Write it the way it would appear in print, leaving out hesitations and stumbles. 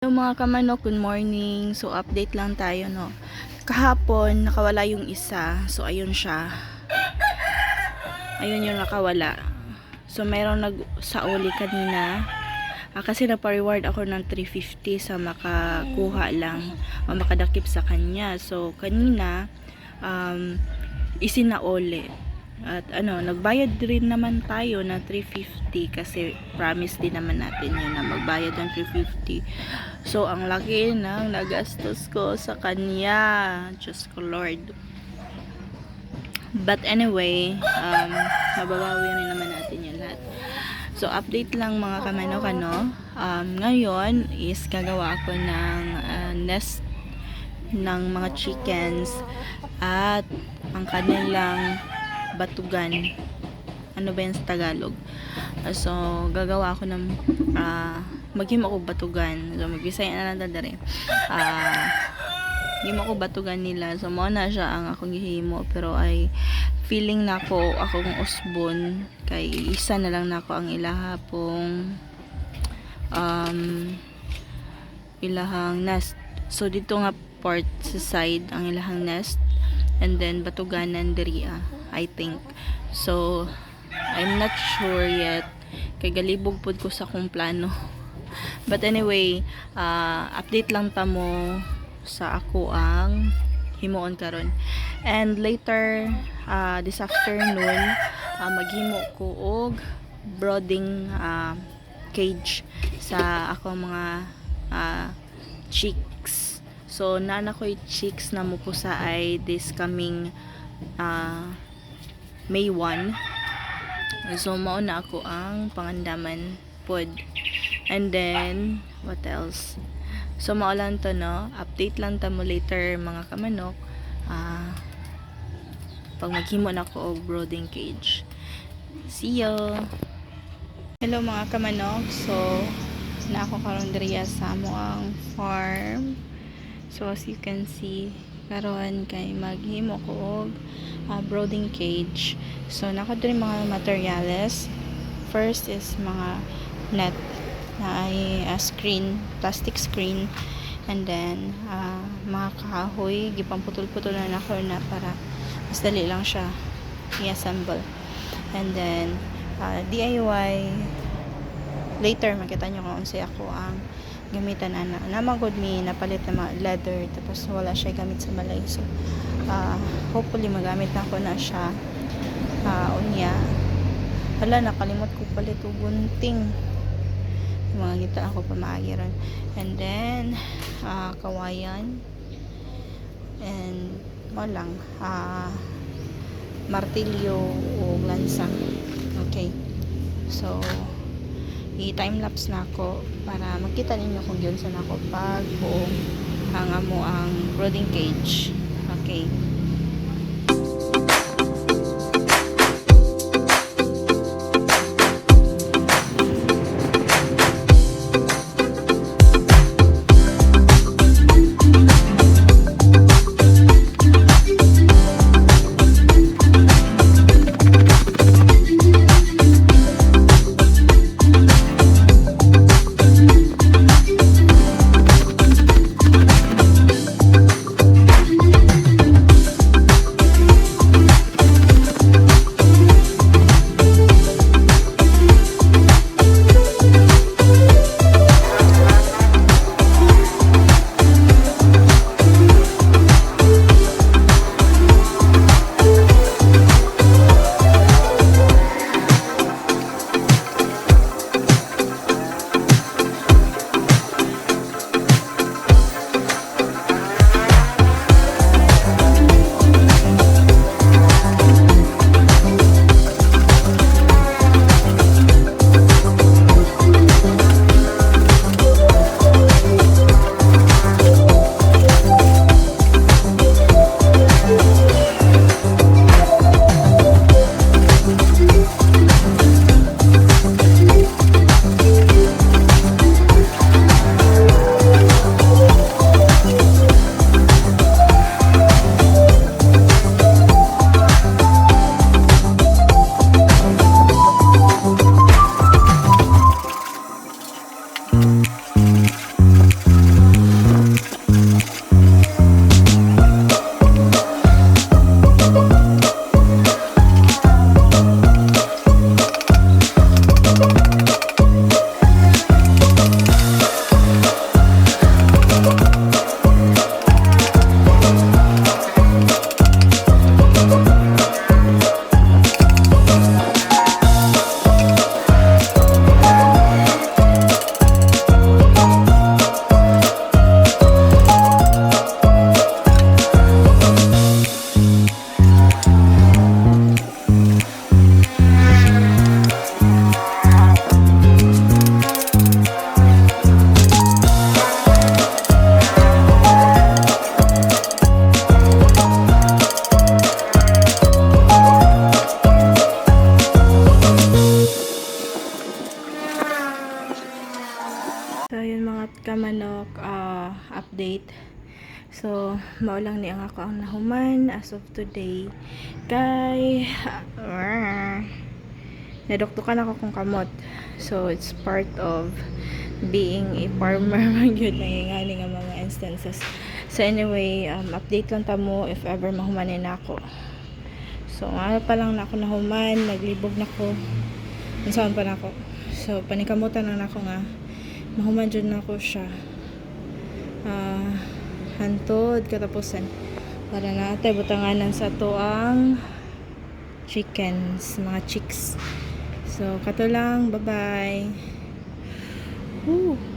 Hello mga kamanok, good morning. So update lang tayo no. Kahapon nakawala yung isa. So ayun siya. Ayun yung nakawala. So merong nagsauli kanina. Kasi napa-reward ako ng 350 sa makakuha lang o makadakip sa kanya. So kanina isinauli. At nagbayad rin naman tayo ng 350 kasi promise din naman natin yun na magbayad ng 350. So, ang laki ng nagastos ko sa kanya. Diyos ko Lord. But anyway, mababawi rin naman natin yun lahat. So, update lang mga kamanok, ngayon is gagawa ako ng nest ng mga chickens at ang kanilang batugan. Ano ba yan sa Tagalog? So, gagawa ako ng maghimo ako batugan. So, magbisaya na lang dadari. Himo ako batugan nila. So, mo na siya ang akong gihimo. Pero ay feeling na ako akong usbon. Kay isa na lang na ako ang ilahapong ilahang nest. So, dito nga part sa side ang ilahang nest. And then, batuganan diri I think. So, I'm not sure yet. Kay galibog pod ko sa kong plano. But anyway, update lang ta mo sa ako ang himuon karon. And later, this afternoon, maghimo ko og brooding cage sa ako mga chicks. So, nana ko'y chicks na mupusa ay this coming May 1. So, mauna ako ang pangandaman pod. And then, what else? So, maulan to, no? Update lang ta mo later, mga kamanok. Pag maghimo na ako og brooding cage. See you! Hello, mga kamanok. So, na ako karon diriya sa amoang farm. So, as you can see, karon kay maghimo ko og brooding cage. So, nako diri mga materials. First is mga net na ay screen, plastic screen. And then, mga kahoy, gipamputol-putol na nako na para mas dali lang siya i-assemble. And then, DIY. Later, makita nyo kung unsay ako ang gamitan namagod mi napalit na mga leather tapos wala siya gamit sa balay. So hopefully magamit na ako na siya unya. Hala, nakalimot ko palit og gunting. Mga gita ako pamaagi ron. And then kawayan and walang martilyo o lansa. Okay, so i-time-lapse na ako para makita ninyo kung yun saan ako pag buong hanga mo ang brooding cage. Okay. update. So mao lang ni ang ako ang nahuman as of today kay nadoktokan ako kung kamot. So it's part of being a farmer man yun nangyayari nga mga instances. So anyway, update lang ta mo if ever mahumanin ako. So ano pa lang na ako nahuman, naglibog na ko. Unsaon pa na ako. So panikamutan na ako nga mahuman jud na ako siya. Hantod katapusan para natin butanganan sa to ang chickens, mga chicks. So kato lang, bye bye. Woo.